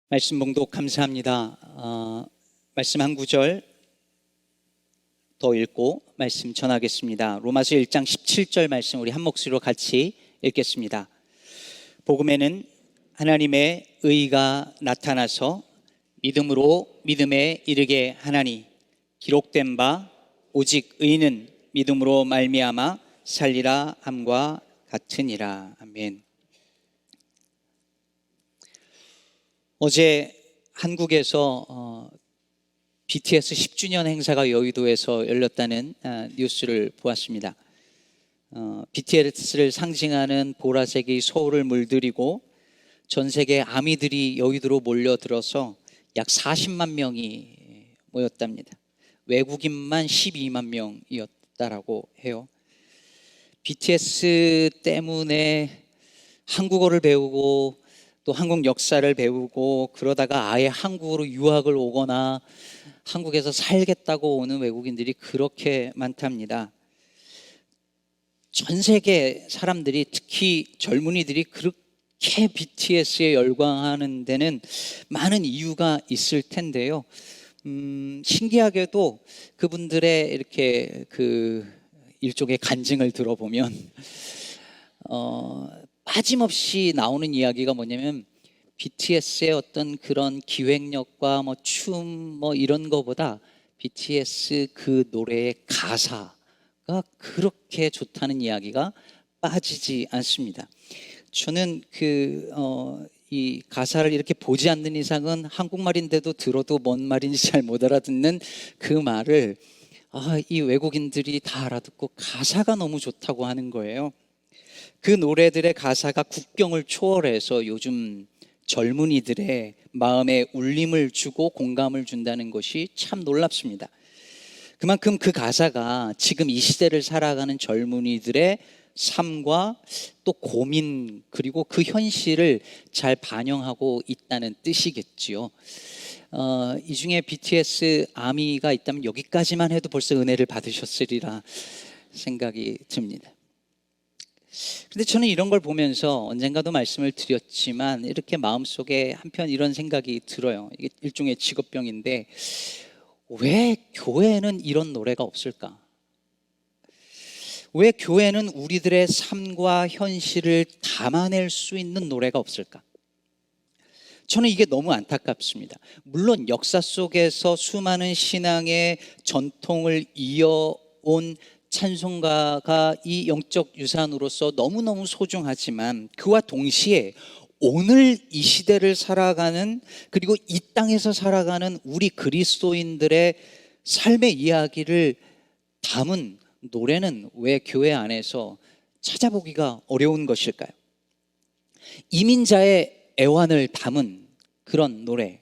말씀 봉독 감사합니다. 말씀 한 구절 더 읽고 말씀 전하겠습니다. 로마서 1장 17절 말씀 우리 한 목소리로 같이 읽겠습니다. 복음에는 하나님의 의가 나타나서 믿음으로 믿음에 이르게 하나니 기록된 바 오직 의는 믿음으로 말미암아 살리라 함과 같으니라. 아멘. 어제 한국에서 BTS 10주년 행사가 여의도에서 열렸다는 뉴스를 보았습니다. BTS를 상징하는 보라색의 서울을 물들이고 전 세계 아미들이 여의도로 몰려들어서 약 40만 명이 모였답니다. 외국인만 12만 명이었다라고 해요. BTS 때문에 한국어를 배우고 또 한국 역사를 배우고 그러다가 아예 한국으로 유학을 오거나 한국에서 살겠다고 오는 외국인들이 그렇게 많답니다. 전 세계 사람들이, 특히 젊은이들이 그렇게 BTS에 열광하는 데는 많은 이유가 있을 텐데요. 신기하게도 그분들의 이렇게 일종의 간증을 들어보면 빠짐없이 나오는 이야기가 뭐냐면 BTS의 어떤 그런 기획력과 춤 이런 거보다 BTS 그 노래의 가사가 그렇게 좋다는 이야기가 빠지지 않습니다. 저는 이 가사를 이렇게 보지 않는 이상은 한국말인데도 들어도 뭔 말인지 잘 못 알아듣는 그 말을 이 외국인들이 다 알아듣고 가사가 너무 좋다고 하는 거예요. 그 노래들의 가사가 국경을 초월해서 요즘 젊은이들의 마음에 울림을 주고 공감을 준다는 것이 참 놀랍습니다. 그만큼 그 가사가 지금 이 시대를 살아가는 젊은이들의 삶과 또 고민 그리고 그 현실을 잘 반영하고 있다는 뜻이겠지요. 이 중에 BTS 아미가 있다면 여기까지만 해도 벌써 은혜를 받으셨으리라 생각이 듭니다. 근데 저는 이런 걸 보면서 언젠가도 말씀을 드렸지만 이렇게 마음속에 한편 이런 생각이 들어요. 이게 일종의 직업병인데 왜 교회에는 이런 노래가 없을까? 왜 교회는 우리들의 삶과 현실을 담아낼 수 있는 노래가 없을까? 저는 이게 너무 안타깝습니다. 물론 역사 속에서 수많은 신앙의 전통을 이어온 찬송가가 이 영적 유산으로서 너무너무 소중하지만 그와 동시에 오늘 이 시대를 살아가는 그리고 이 땅에서 살아가는 우리 그리스도인들의 삶의 이야기를 담은 노래는 왜 교회 안에서 찾아보기가 어려운 것일까요? 이민자의 애환을 담은 그런 노래,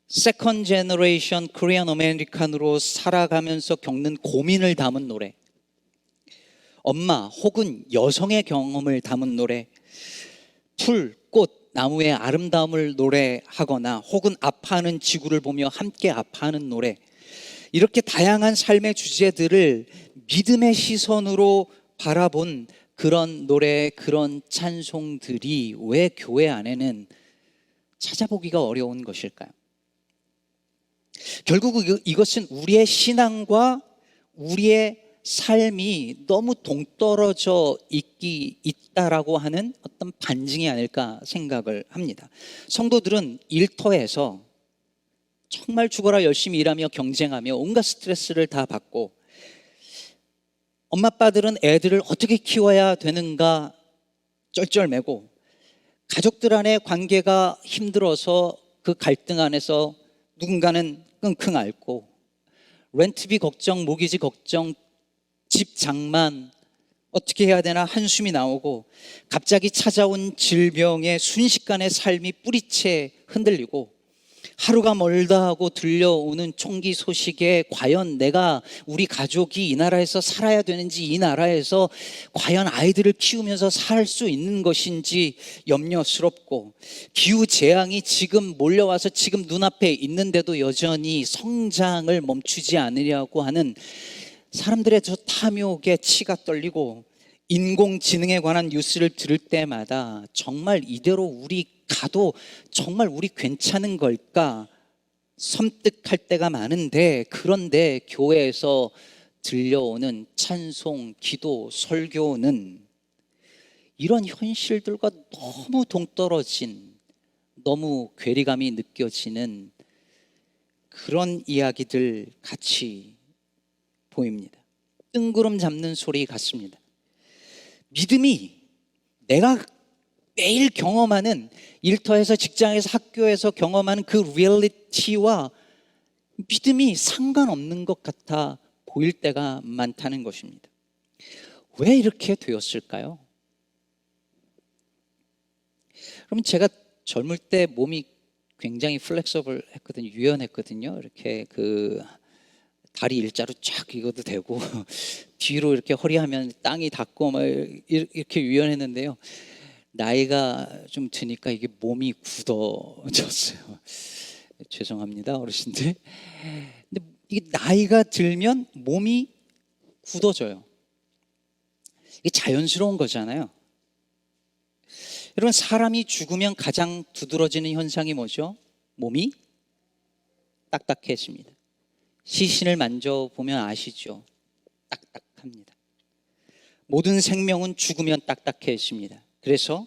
세컨 제너레이션 코리안 아메리칸으로 살아가면서 겪는 고민을 담은 노래, 엄마 혹은 여성의 경험을 담은 노래, 풀, 꽃, 나무의 아름다움을 노래하거나 혹은 아파하는 지구를 보며 함께 아파하는 노래, 이렇게 다양한 삶의 주제들을 믿음의 시선으로 바라본 그런 노래, 그런 찬송들이 왜 교회 안에는 찾아보기가 어려운 것일까요? 결국 이것은 우리의 신앙과 우리의 삶이 너무 동떨어져 있다라고 하는 어떤 반증이 아닐까 생각을 합니다. 성도들은 일터에서 정말 죽어라 열심히 일하며 경쟁하며 온갖 스트레스를 다 받고 엄마 아빠들은 애들을 어떻게 키워야 되는가 쩔쩔매고 가족들 안의 관계가 힘들어서 그 갈등 안에서 누군가는 끙끙 앓고 렌트비 걱정, 모기지 걱정, 집 장만 어떻게 해야 되나 한숨이 나오고 갑자기 찾아온 질병에 순식간에 삶이 뿌리채 흔들리고 하루가 멀다 하고 들려오는 총기 소식에 과연 내가 우리 가족이 이 나라에서 살아야 되는지 이 나라에서 과연 아이들을 키우면서 살 수 있는 것인지 염려스럽고 기후재앙이 지금 몰려와서 지금 눈앞에 있는데도 여전히 성장을 멈추지 않으려고 하는 사람들의 저 탐욕에 치가 떨리고 인공지능에 관한 뉴스를 들을 때마다 정말 이대로 우리 가도 정말 우리 괜찮은 걸까 섬뜩할 때가 많은데, 그런데 교회에서 들려오는 찬송, 기도, 설교는 이런 현실들과 너무 동떨어진, 너무 괴리감이 느껴지는 그런 이야기들 같이 보입니다. 뜬구름 잡는 소리 같습니다. 믿음이 내가 매일 경험하는, 일터에서, 직장에서, 학교에서 경험하는 그 리얼리티와 믿음이 상관없는 것 같아 보일 때가 많다는 것입니다. 왜 이렇게 되었을까요? 그럼 제가 젊을 때 몸이 굉장히 플렉서블 했거든요. 유연했거든요. 이렇게 그 다리 일자로 쫙 이것도 되고 뒤로 이렇게 허리하면 땅이 닿고 막 이렇게 유연했는데요. 나이가 좀 드니까 이게 몸이 굳어졌어요. 죄송합니다, 어르신들. 근데 이게 나이가 들면 몸이 굳어져요. 이게 자연스러운 거잖아요. 여러분, 사람이 죽으면 가장 두드러지는 현상이 뭐죠? 몸이 딱딱해집니다. 시신을 만져보면 아시죠? 딱딱합니다. 모든 생명은 죽으면 딱딱해집니다. 그래서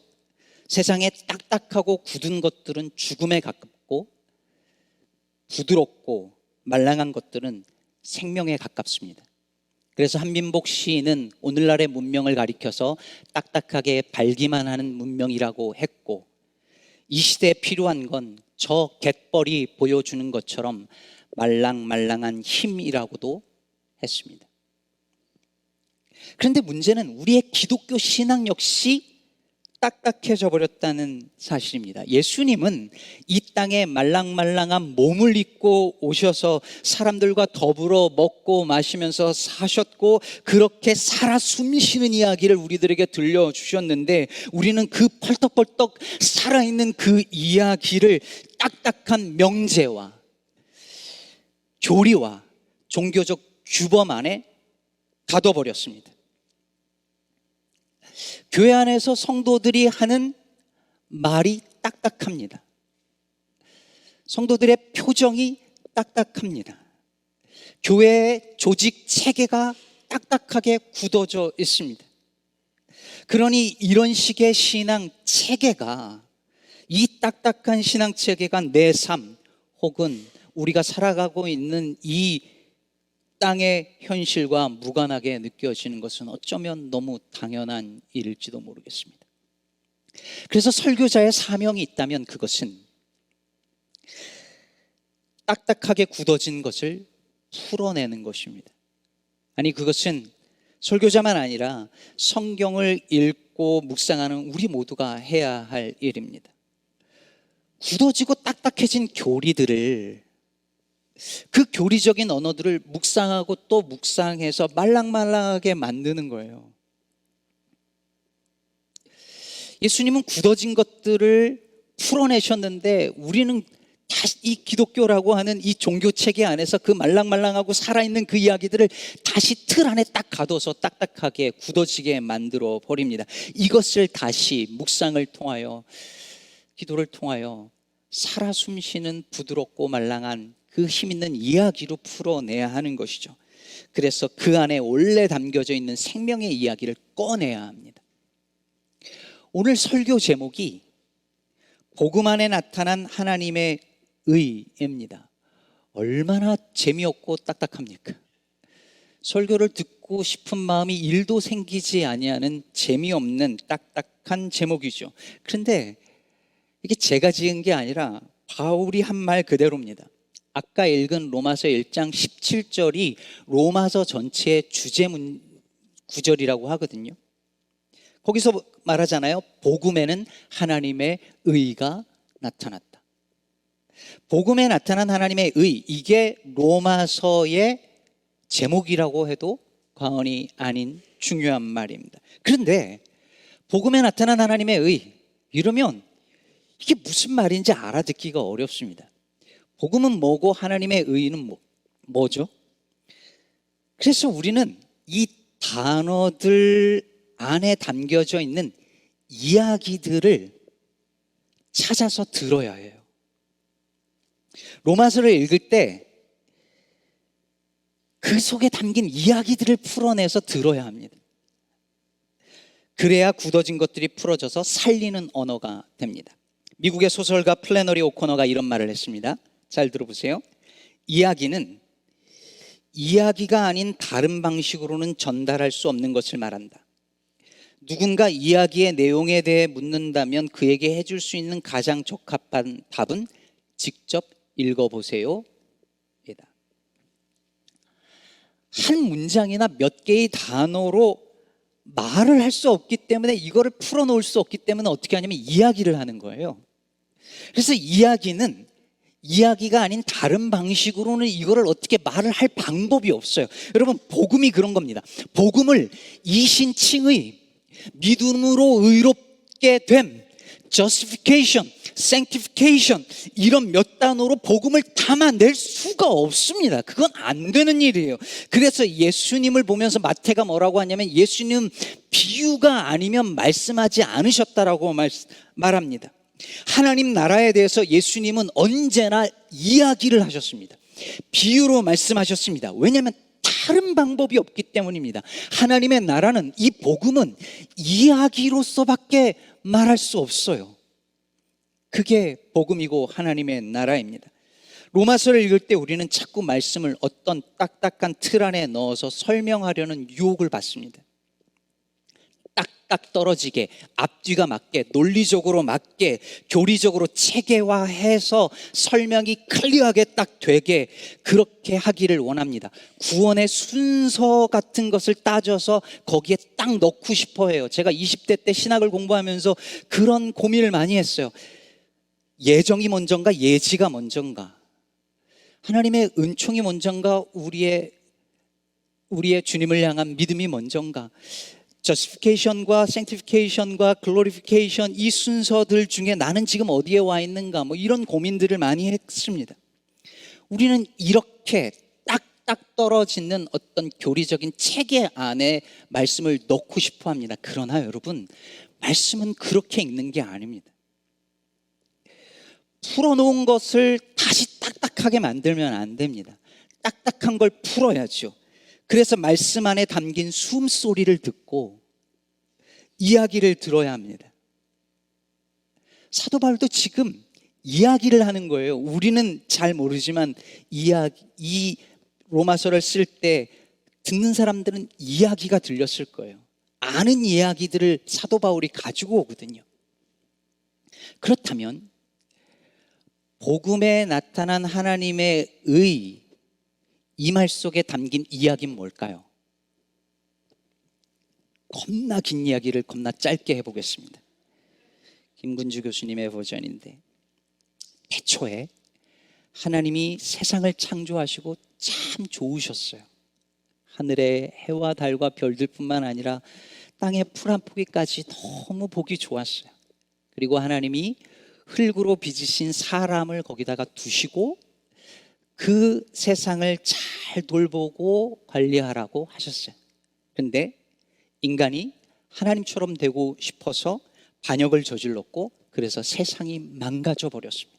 세상에 딱딱하고 굳은 것들은 죽음에 가깝고, 부드럽고 말랑한 것들은 생명에 가깝습니다. 그래서 한민복 시인은 오늘날의 문명을 가리켜서 딱딱하게 발기만 하는 문명이라고 했고, 이 시대에 필요한 건 저 갯벌이 보여주는 것처럼 말랑말랑한 힘이라고도 했습니다. 그런데 문제는 우리의 기독교 신앙 역시 딱딱해져 버렸다는 사실입니다. 예수님은 이 땅에 말랑말랑한 몸을 입고 오셔서 사람들과 더불어 먹고 마시면서 사셨고, 그렇게 살아 숨쉬는 이야기를 우리들에게 들려주셨는데, 우리는 그 펄떡펄떡 살아있는 그 이야기를 딱딱한 명제와 교리와 종교적 규범 안에 가둬버렸습니다. 교회 안에서 성도들이 하는 말이 딱딱합니다. 성도들의 표정이 딱딱합니다. 교회의 조직 체계가 딱딱하게 굳어져 있습니다. 그러니 이런 식의 신앙 체계가, 이 딱딱한 신앙 체계가 내 삶 혹은 우리가 살아가고 있는 이 땅의 현실과 무관하게 느껴지는 것은 어쩌면 너무 당연한 일일지도 모르겠습니다. 그래서 설교자의 사명이 있다면 그것은 딱딱하게 굳어진 것을 풀어내는 것입니다. 아니, 그것은 설교자만 아니라 성경을 읽고 묵상하는 우리 모두가 해야 할 일입니다. 굳어지고 딱딱해진 교리들을, 그 교리적인 언어들을 묵상하고 또 묵상해서 말랑말랑하게 만드는 거예요. 예수님은 굳어진 것들을 풀어내셨는데, 우리는 다시 이 기독교라고 하는 이 종교 체계 안에서 그 말랑말랑하고 살아있는 그 이야기들을 다시 틀 안에 딱 가둬서 딱딱하게 굳어지게 만들어 버립니다. 이것을 다시 묵상을 통하여, 기도를 통하여 살아 숨쉬는 부드럽고 말랑한 그 힘있는 이야기로 풀어내야 하는 것이죠. 그래서 그 안에 원래 담겨져 있는 생명의 이야기를 꺼내야 합니다. 오늘 설교 제목이 복음 안에 나타난 하나님의 의입니다. 얼마나 재미없고 딱딱합니까? 설교를 듣고 싶은 마음이 일도 생기지 아니하는 재미없는 딱딱한 제목이죠. 그런데 이게 제가 지은 게 아니라 바울이 한 말 그대로입니다. 아까 읽은 로마서 1장 17절이 로마서 전체의 주제 구절이라고 하거든요. 거기서 말하잖아요. 복음에는 하나님의 의가 나타났다. 복음에 나타난 하나님의 의, 이게 로마서의 제목이라고 해도 과언이 아닌 중요한 말입니다. 그런데 복음에 나타난 하나님의 의, 이러면 이게 무슨 말인지 알아듣기가 어렵습니다. 복음은 뭐고 하나님의 의는 뭐죠? 그래서 우리는 이 단어들 안에 담겨져 있는 이야기들을 찾아서 들어야 해요. 로마서를 읽을 때 그 속에 담긴 이야기들을 풀어내서 들어야 합니다. 그래야 굳어진 것들이 풀어져서 살리는 언어가 됩니다. 미국의 소설가 플래너리 오코너가 이런 말을 했습니다. 잘 들어보세요. 이야기는 이야기가 아닌 다른 방식으로는 전달할 수 없는 것을 말한다. 누군가 이야기의 내용에 대해 묻는다면 그에게 해줄 수 있는 가장 적합한 답은 직접 읽어보세요. 한 문장이나 몇 개의 단어로 말을 할 수 없기 때문에, 이거를 풀어놓을 수 없기 때문에 어떻게 하냐면 이야기를 하는 거예요. 그래서 이야기는 이야기가 아닌 다른 방식으로는 이거를 어떻게 말을 할 방법이 없어요. 여러분, 복음이 그런 겁니다. 복음을 이신칭의 믿음으로 의롭게 됨, justification, sanctification, 이런 몇 단어로 복음을 담아낼 수가 없습니다. 그건 안 되는 일이에요. 그래서 예수님을 보면서 마태가 뭐라고 하냐면, 예수님 비유가 아니면 말씀하지 않으셨다라고 말합니다. 하나님 나라에 대해서 예수님은 언제나 이야기를 하셨습니다. 비유로 말씀하셨습니다. 왜냐하면 다른 방법이 없기 때문입니다. 하나님의 나라는, 이 복음은 이야기로서밖에 말할 수 없어요. 그게 복음이고 하나님의 나라입니다. 로마서를 읽을 때 우리는 자꾸 말씀을 어떤 딱딱한 틀 안에 넣어서 설명하려는 유혹을 받습니다. 딱딱 떨어지게, 앞뒤가 맞게, 논리적으로 맞게, 교리적으로 체계화해서 설명이 클리어하게 딱 되게, 그렇게 하기를 원합니다. 구원의 순서 같은 것을 따져서 거기에 딱 넣고 싶어 해요. 제가 20대 때 신학을 공부하면서 그런 고민을 많이 했어요. 예정이 먼저인가 예지가 먼저인가, 하나님의 은총이 먼저인가 우리의 주님을 향한 믿음이 먼저인가, justification과 sanctification과 glorification, 이 순서들 중에 나는 지금 어디에 와 있는가, 뭐 이런 고민들을 많이 했습니다. 우리는 이렇게 딱딱 떨어지는 어떤 교리적인 체계 안에 말씀을 넣고 싶어 합니다. 그러나 여러분, 말씀은 그렇게 읽는 게 아닙니다. 풀어놓은 것을 다시 딱딱하게 만들면 안 됩니다. 딱딱한 걸 풀어야죠. 그래서 말씀 안에 담긴 숨소리를 듣고 이야기를 들어야 합니다. 사도 바울도 지금 이야기를 하는 거예요. 우리는 잘 모르지만 이 로마서를 쓸 때 듣는 사람들은 이야기가 들렸을 거예요. 아는 이야기들을 사도 바울이 가지고 오거든요. 그렇다면 복음에 나타난 하나님의 의, 이 말 속에 담긴 이야기는 뭘까요? 겁나 긴 이야기를 겁나 짧게 해보겠습니다. 김군주 교수님의 버전인데, 태초에 하나님이 세상을 창조하시고 참 좋으셨어요. 하늘의 해와 달과 별들뿐만 아니라 땅의 풀 한 포기까지 너무 보기 좋았어요. 그리고 하나님이 흙으로 빚으신 사람을 거기다가 두시고 그 세상을 잘 돌보고 관리하라고 하셨어요. 그런데 인간이 하나님처럼 되고 싶어서 반역을 저질렀고, 그래서 세상이 망가져 버렸습니다.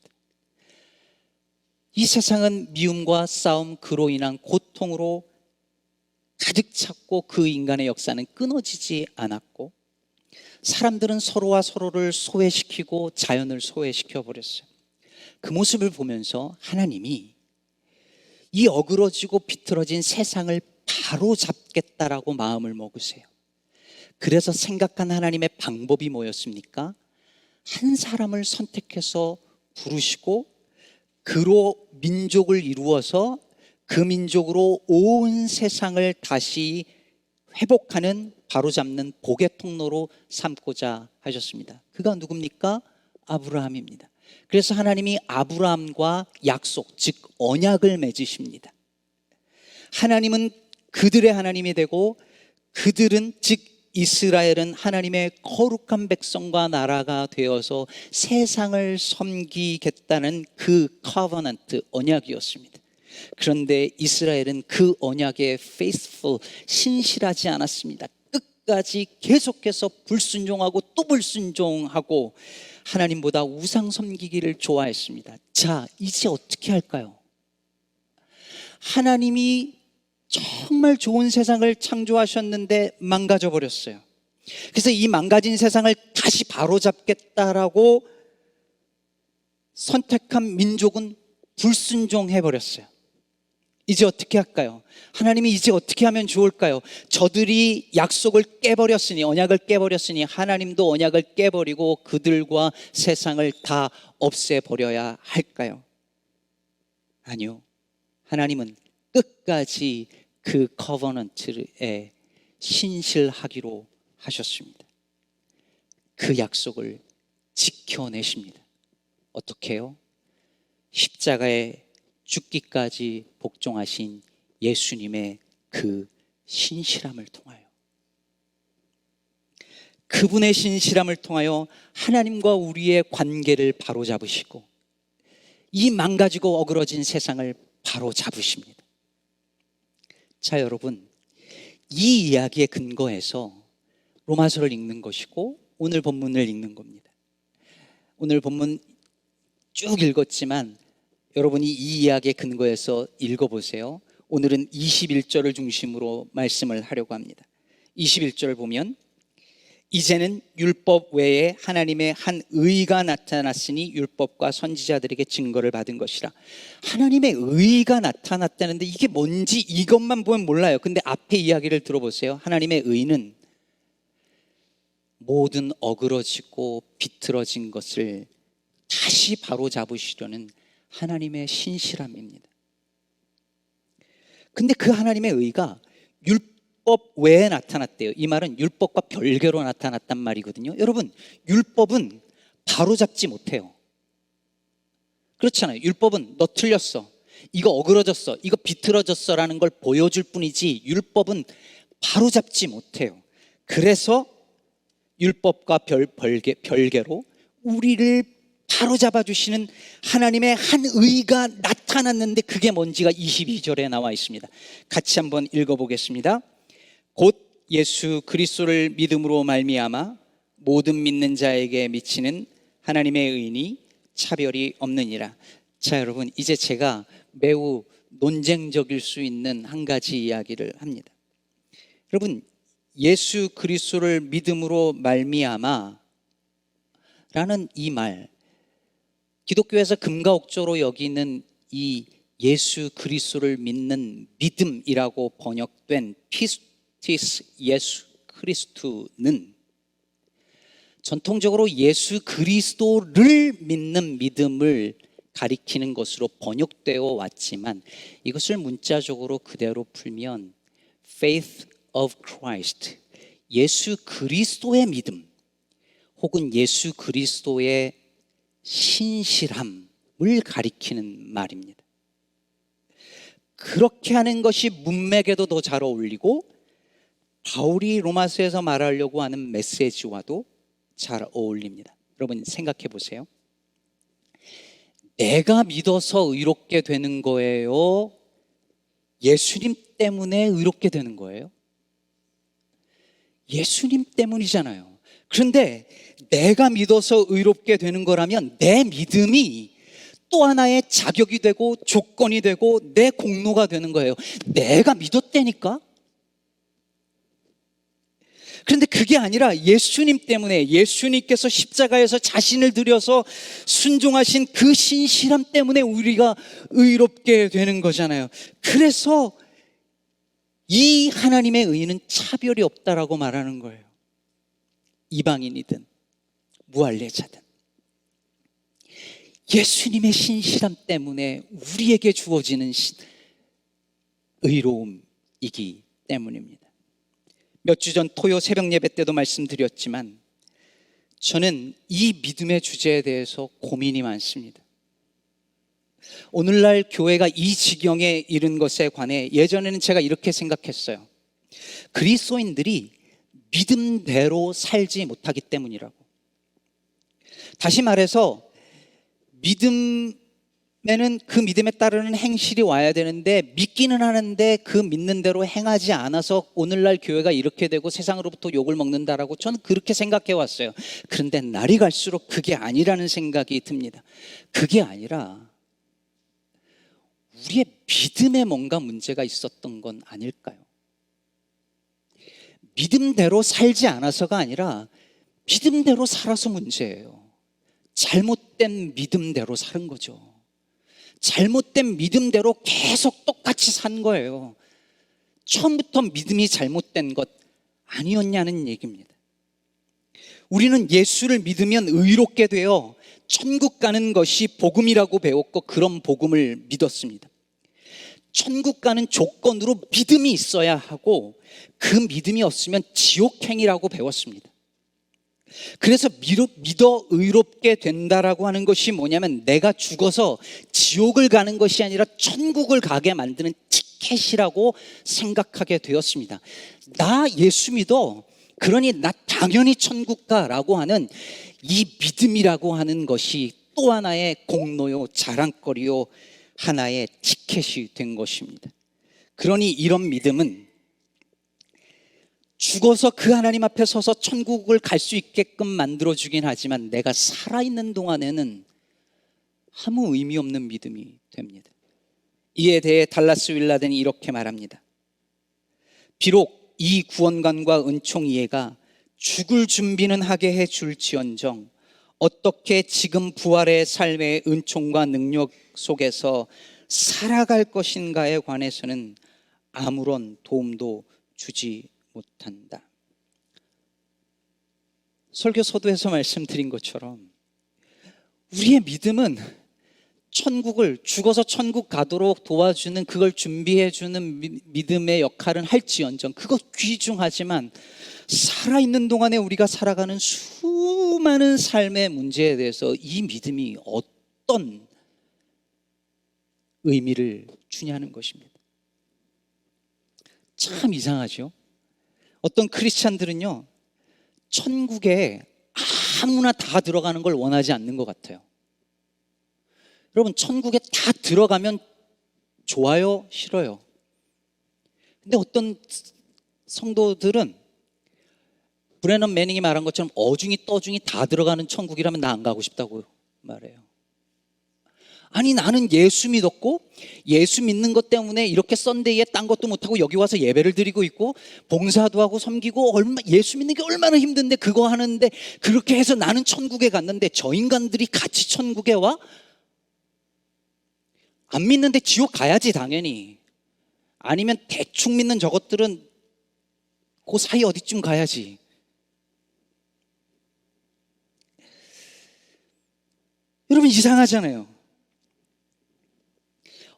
이 세상은 미움과 싸움, 그로 인한 고통으로 가득 찼고, 그 인간의 역사는 끊어지지 않았고, 사람들은 서로와 서로를 소외시키고 자연을 소외시켜 버렸어요. 그 모습을 보면서 하나님이 이 어그러지고 비틀어진 세상을 바로 잡겠다라고 마음을 먹으세요. 그래서 생각한 하나님의 방법이 뭐였습니까? 한 사람을 선택해서 부르시고 그로 민족을 이루어서 그 민족으로 온 세상을 다시 회복하는, 바로잡는 복의 통로로 삼고자 하셨습니다. 그가 누굽니까? 아브라함입니다. 그래서 하나님이 아브라함과 약속, 즉 언약을 맺으십니다. 하나님은 그들의 하나님이 되고, 그들은, 즉 이스라엘은 하나님의 거룩한 백성과 나라가 되어서 세상을 섬기겠다는 그 커버넌트, 언약이었습니다. 그런데 이스라엘은 그 언약에 faithful, 신실하지 않았습니다. 끝까지 계속해서 불순종하고 또 불순종하고 하나님보다 우상 섬기기를 좋아했습니다. 자, 이제 어떻게 할까요? 하나님이 정말 좋은 세상을 창조하셨는데 망가져 버렸어요. 그래서 이 망가진 세상을 다시 바로잡겠다라고 선택한 민족은 불순종해 버렸어요. 이제 어떻게 할까요? 하나님이 이제 어떻게 하면 좋을까요? 저들이 약속을 깨버렸으니, 언약을 깨버렸으니 하나님도 언약을 깨버리고 그들과 세상을 다 없애버려야 할까요? 아니요. 하나님은 끝까지 그 커버넌트에 신실하기로 하셨습니다. 그 약속을 지켜내십니다. 어떻게 해요? 십자가에 죽기까지 복종하신 예수님의 그 신실함을 통하여, 그분의 신실함을 통하여 하나님과 우리의 관계를 바로잡으시고 이 망가지고 어그러진 세상을 바로잡으십니다. 자, 여러분, 이 이야기의 근거에서 로마서를 읽는 것이고 오늘 본문을 읽는 겁니다. 오늘 본문 쭉 읽었지만 여러분이 이 이야기의 근거에서 읽어보세요. 오늘은 21절을 중심으로 말씀을 하려고 합니다. 21절을 보면, 이제는 율법 외에 하나님의 한 의가 나타났으니 율법과 선지자들에게 증거를 받은 것이라. 하나님의 의가 나타났다는데 이게 뭔지 이것만 보면 몰라요. 근데 앞에 이야기를 들어보세요. 하나님의 의는 모든 어그러지고 비틀어진 것을 다시 바로잡으시려는 하나님의 신실함입니다. 근데 그 하나님의 의가 율법 외에 나타났대요. 이 말은 율법과 별개로 나타났단 말이거든요. 여러분, 율법은 바로잡지 못해요. 그렇잖아요. 율법은 너 틀렸어, 이거 어그러졌어, 이거 비틀어졌어 라는 걸 보여줄 뿐이지 율법은 바로잡지 못해요. 그래서 율법과 별개로 우리를 바로잡아 주시는 하나님의 한 의가 나타났는데 그게 뭔지가 22절에 나와 있습니다. 같이 한번 읽어보겠습니다. 곧 예수 그리스도를 믿음으로 말미암아 모든 믿는 자에게 미치는 하나님의 의니 차별이 없느니라. 자, 여러분, 이제 제가 매우 논쟁적일 수 있는 한 가지 이야기를 합니다. 여러분, 예수 그리스도를 믿음으로 말미암아 라는 이 말, 기독교에서 금가옥조로 여기는 이 예수 그리스도를 믿는 믿음이라고 번역된 피스티스 예수 그리스도는 전통적으로 예수 그리스도를 믿는 믿음을 가리키는 것으로 번역되어 왔지만 이것을 문자적으로 그대로 풀면 faith of Christ, 예수 그리스도의 믿음 혹은 예수 그리스도의 신실함을 가리키는 말입니다. 그렇게 하는 것이 문맥에도 더 잘 어울리고 바울이 로마서에서 말하려고 하는 메시지와도 잘 어울립니다. 여러분 생각해 보세요. 내가 믿어서 의롭게 되는 거예요? 예수님 때문에 의롭게 되는 거예요? 예수님 때문이잖아요. 그런데 내가 믿어서 의롭게 되는 거라면 내 믿음이 또 하나의 자격이 되고 조건이 되고 내 공로가 되는 거예요. 내가 믿었다니까? 그런데 그게 아니라 예수님 때문에, 예수님께서 십자가에서 자신을 들여서 순종하신 그 신실함 때문에 우리가 의롭게 되는 거잖아요. 그래서 이 하나님의 의는 차별이 없다라고 말하는 거예요. 이방인이든 무할례자든 예수님의 신실함 때문에 우리에게 주어지는 의로움이기 때문입니다. 몇 주 전 토요 새벽 예배 때도 말씀드렸지만 저는 이 믿음의 주제에 대해서 고민이 많습니다. 오늘날 교회가 이 지경에 이른 것에 관해 예전에는 제가 이렇게 생각했어요. 그리스도인들이 믿음대로 살지 못하기 때문이라고. 다시 말해서 믿음이 그 믿음에 따르는 행실이 와야 되는데 믿기는 하는데 그 믿는 대로 행하지 않아서 오늘날 교회가 이렇게 되고 세상으로부터 욕을 먹는다라고 저는 그렇게 생각해 왔어요. 그런데 날이 갈수록 그게 아니라는 생각이 듭니다. 그게 아니라 우리의 믿음에 뭔가 문제가 있었던 건 아닐까요? 믿음대로 살지 않아서가 아니라 믿음대로 살아서 문제예요. 잘못된 믿음대로 사는 거죠. 잘못된 믿음대로 계속 똑같이 산 거예요. 처음부터 믿음이 잘못된 것 아니었냐는 얘기입니다. 우리는 예수를 믿으면 의롭게 되어 천국 가는 것이 복음이라고 배웠고 그런 복음을 믿었습니다. 천국 가는 조건으로 믿음이 있어야 하고 그 믿음이 없으면 지옥행이라고 배웠습니다. 그래서 믿어 의롭게 된다라고 하는 것이 뭐냐면 내가 죽어서 지옥을 가는 것이 아니라 천국을 가게 만드는 티켓이라고 생각하게 되었습니다. 나 예수 믿어, 그러니 나 당연히 천국 가라고 하는 이 믿음이라고 하는 것이 또 하나의 공로요, 자랑거리요, 하나의 티켓이 된 것입니다. 그러니 이런 믿음은 죽어서 그 하나님 앞에 서서 천국을 갈 수 있게끔 만들어주긴 하지만 내가 살아있는 동안에는 아무 의미 없는 믿음이 됩니다. 이에 대해 달라스 윌라덴이 이렇게 말합니다. 비록 이 구원관과 은총 이해가 죽을 준비는 하게 해줄지언정 어떻게 지금 부활의 삶의 은총과 능력 속에서 살아갈 것인가에 관해서는 아무런 도움도 주지 못한다. 설교 서두에서 말씀드린 것처럼 우리의 믿음은 천국을 죽어서 천국 가도록 도와주는 그걸 준비해주는 믿음의 역할은 할지언정 그것 귀중하지만 살아있는 동안에 우리가 살아가는 수많은 삶의 문제에 대해서 이 믿음이 어떤 의미를 주냐는 것입니다. 참 이상하죠. 어떤 크리스찬들은요 천국에 아무나 다 들어가는 걸 원하지 않는 것 같아요. 여러분 천국에 다 들어가면 좋아요? 싫어요? 근데 어떤 성도들은 브래넌 매닝이 말한 것처럼 어중이 떠중이 다 들어가는 천국이라면 나 안 가고 싶다고 말해요. 아니 나는 예수 믿었고 예수 믿는 것 때문에 이렇게 썬데이에 딴 것도 못하고 여기 와서 예배를 드리고 있고 봉사도 하고 섬기고 예수 믿는 게 얼마나 힘든데 그거 하는데 그렇게 해서 나는 천국에 갔는데 저 인간들이 같이 천국에 와? 안 믿는데 지옥 가야지 당연히. 아니면 대충 믿는 저것들은 그 사이 어디쯤 가야지. 여러분 이상하잖아요.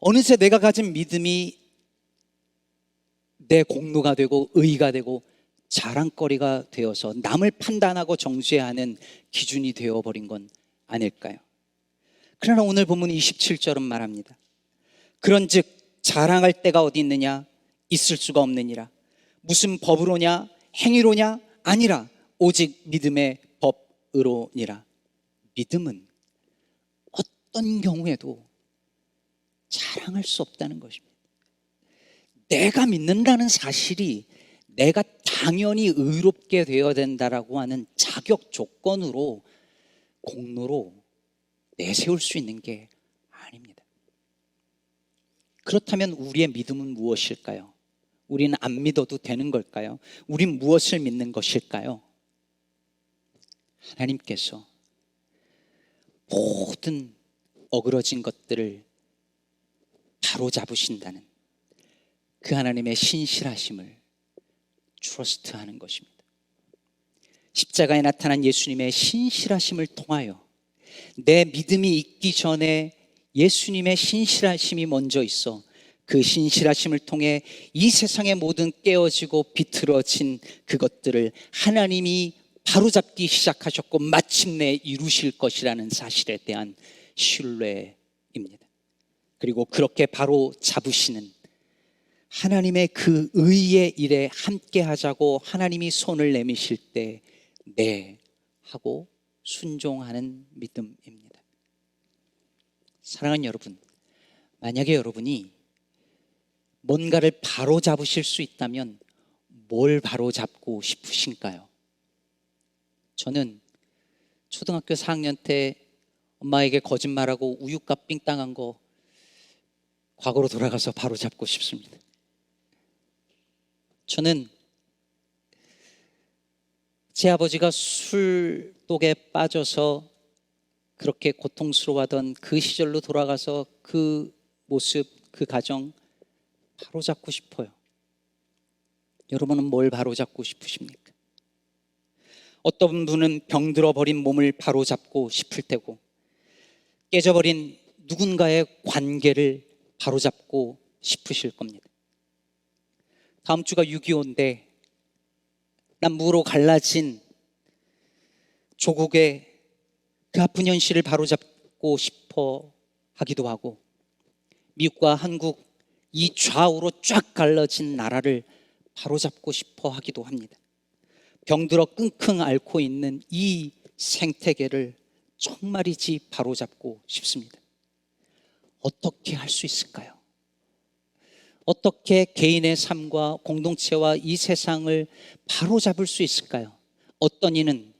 어느새 내가 가진 믿음이 내 공로가 되고 의의가 되고 자랑거리가 되어서 남을 판단하고 정죄하는 기준이 되어버린 건 아닐까요? 그러나 오늘 본문 27절은 말합니다. 그런즉 자랑할 때가 어디 있느냐? 있을 수가 없느니라. 무슨 법으로냐? 행위로냐? 아니라 오직 믿음의 법으로니라. 믿음은 어떤 경우에도 자랑할 수 없다는 것입니다. 내가 믿는다는 사실이 내가 당연히 의롭게 되어야 된다라고 하는 자격 조건으로 공로로 내세울 수 있는 게 아닙니다. 그렇다면 우리의 믿음은 무엇일까요? 우리는 안 믿어도 되는 걸까요? 우린 무엇을 믿는 것일까요? 하나님께서 모든 어그러진 것들을 바로 잡으신다는 그 하나님의 신실하심을 트러스트하는 것입니다. 십자가에 나타난 예수님의 신실하심을 통하여 내 믿음이 있기 전에 예수님의 신실하심이 먼저 있어 그 신실하심을 통해 이 세상의 모든 깨어지고 비틀어진 그것들을 하나님이 바로잡기 시작하셨고 마침내 이루실 것이라는 사실에 대한 신뢰입니다. 그리고 그렇게 바로 잡으시는 하나님의 그 의의 일에 함께 하자고 하나님이 손을 내미실 때 네 하고 순종하는 믿음입니다. 사랑하는 여러분, 만약에 여러분이 뭔가를 바로 잡으실 수 있다면 뭘 바로 잡고 싶으신가요? 저는 초등학교 4학년 때 엄마에게 거짓말하고 우유값 삥 당한 거 과거로 돌아가서 바로 잡고 싶습니다. 저는 제 아버지가 술독에 빠져서 그렇게 고통스러워하던 그 시절로 돌아가서 그 모습, 그 가정 바로 잡고 싶어요. 여러분은 뭘 바로 잡고 싶으십니까? 어떤 분은 병들어 버린 몸을 바로 잡고 싶을 테고, 깨져버린 누군가의 관계를 바로 잡고 싶으실 겁니다. 다음 주가 6.25인데 남북으로 갈라진 조국의 그 아픈 현실을 바로잡고 싶어 하기도 하고, 미국과 한국 이 좌우로 쫙 갈라진 나라를 바로잡고 싶어 하기도 합니다. 병들어 끙끙 앓고 있는 이 생태계를 정말이지 바로잡고 싶습니다. 어떻게 할 수 있을까요? 어떻게 개인의 삶과 공동체와 이 세상을 바로잡을 수 있을까요? 어떤 이는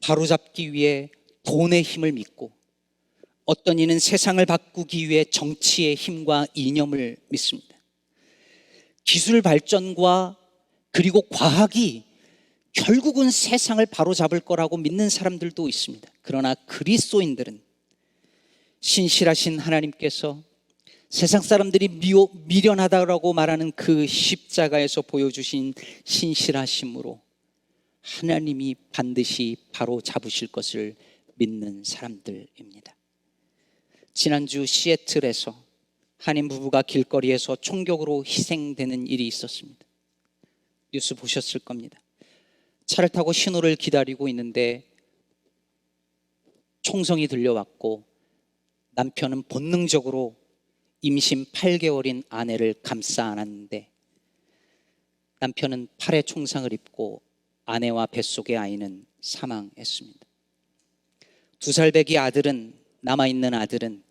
바로잡기 위해 돈의 힘을 믿고, 어떤 이는 세상을 바꾸기 위해 정치의 힘과 이념을 믿습니다. 기술 발전과 그리고 과학이 결국은 세상을 바로잡을 거라고 믿는 사람들도 있습니다. 그러나 그리스도인들은 신실하신 하나님께서 세상 사람들이 미련하다고 말하는 그 십자가에서 보여주신 신실하심으로 하나님이 반드시 바로 잡으실 것을 믿는 사람들입니다. 지난주 시애틀에서 한인 부부가 길거리에서 총격으로 희생되는 일이 있었습니다. 뉴스 보셨을 겁니다. 차를 타고 신호를 기다리고 있는데 총성이 들려왔고, 남편은 본능적으로 임신 8개월인 아내를 감싸 안았는데 남편은 팔에 총상을 입고 아내와 뱃속의 아이는 사망했습니다. 2살 배기 아들은, 남아있는 아들은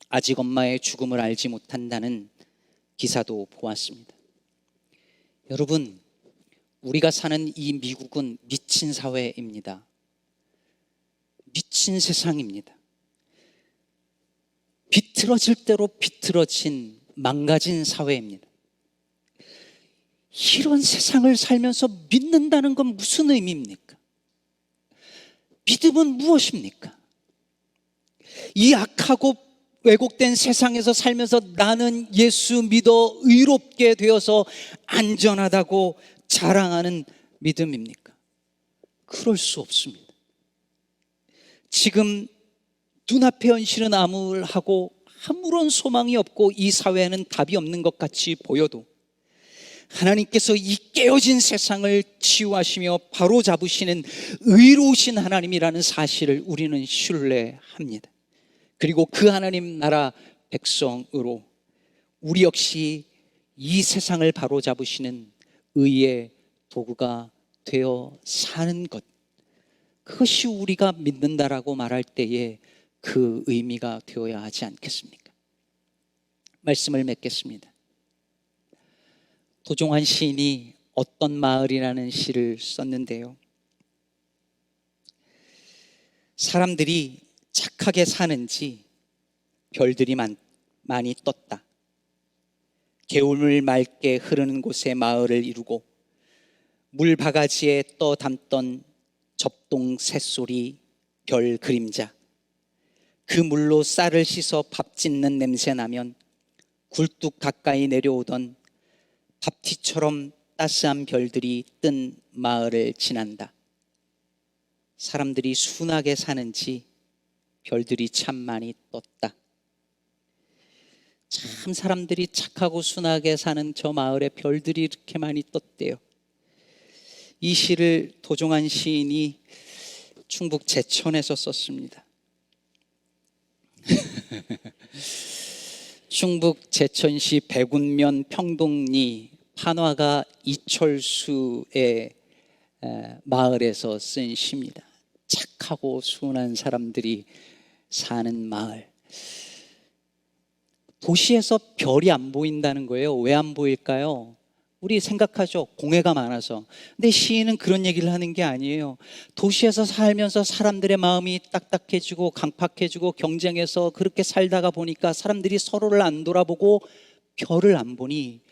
아직 엄마의 죽음을 알지 못한다는 기사도 보았습니다. 여러분, 우리가 사는 이 미국은 미친 사회입니다. 미친 세상입니다. 비틀어질 대로 비틀어진 망가진 사회입니다. 이런 세상을 살면서 믿는다는 건 무슨 의미입니까? 믿음은 무엇입니까? 이 악하고 왜곡된 세상에서 살면서 나는 예수 믿어 의롭게 되어서 안전하다고 자랑하는 믿음입니까? 그럴 수 없습니다. 지금 눈앞의 현실은 암울하고 아무런 소망이 없고 이 사회에는 답이 없는 것 같이 보여도 하나님께서 이 깨어진 세상을 치유하시며 바로잡으시는 의로우신 하나님이라는 사실을 우리는 신뢰합니다. 그리고 그 하나님 나라 백성으로 우리 역시 이 세상을 바로잡으시는 의의 도구가 되어 사는 것, 그것이 우리가 믿는다라고 말할 때에 그 의미가 되어야 하지 않겠습니까? 말씀을 맺겠습니다. 도종환 시인이 어떤 마을이라는 시를 썼는데요, 사람들이 착하게 사는지 별들이 많이 떴다. 개울물 맑게 흐르는 곳에 마을을 이루고 물 바가지에 떠 담던 접동 새소리 별 그림자, 그 물로 쌀을 씻어 밥 짓는 냄새 나면 굴뚝 가까이 내려오던 밥티처럼 따스한 별들이 뜬 마을을 지난다. 사람들이 순하게 사는지 별들이 참 많이 떴다. 참 사람들이 착하고 순하게 사는 저 마을에 별들이 이렇게 많이 떴대요. 이 시를 도종환 시인이 충북 제천에서 썼습니다. 충북 제천시 백운면 평동리 판화가 이철수의 마을에서 쓴 시입니다. 착하고 순한 사람들이 사는 마을. 도시에서 별이 안 보인다는 거예요. 왜 안 보일까요? 우리 생각하죠. 공해가 많아서. 근데 시인은 그런 얘기를 하는 게 아니에요. 도시에서 살면서 사람들의 마음이 딱딱해지고 강팍해지고 경쟁해서 그렇게 살다가 보니까 사람들이 서로를 안 돌아보고 별을 안 보니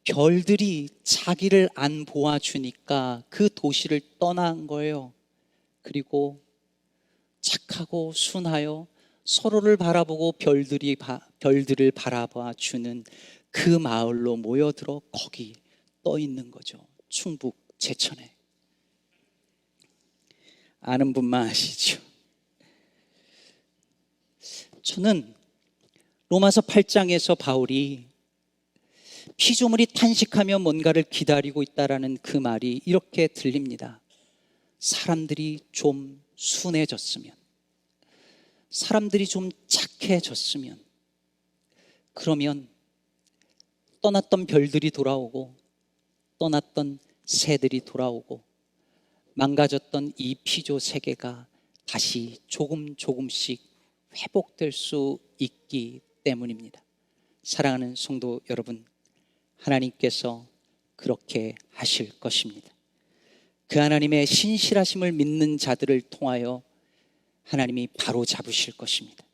별들이 자기를 안 보아주니까 그 도시를 떠난 거예요. 그리고 착하고 순하여 서로를 바라보고 별들을 바라봐 주는 그 마을로 모여들어 거기 떠 있는 거죠. 충북 제천에. 아는 분만 아시죠? 저는 로마서 8장에서 바울이 피조물이 탄식하며 뭔가를 기다리고 있다라는 그 말이 이렇게 들립니다. 사람들이 좀 순해졌으면, 사람들이 좀 착해졌으면, 그러면 떠났던 별들이 돌아오고 떠났던 새들이 돌아오고 망가졌던 이 피조 세계가 다시 조금씩 회복될 수 있기 때문입니다. 사랑하는 성도 여러분, 하나님께서 그렇게 하실 것입니다. 그 하나님의 신실하심을 믿는 자들을 통하여 하나님이 바로 잡으실 것입니다.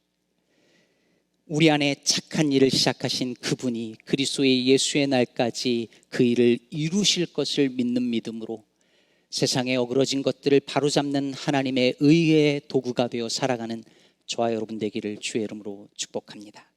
우리 안에 착한 일을 시작하신 그분이 그리스도의 예수의 날까지 그 일을 이루실 것을 믿는 믿음으로 세상에 어그러진 것들을 바로잡는 하나님의 의의 도구가 되어 살아가는 저와 여러분 되기를 주의 이름으로 축복합니다.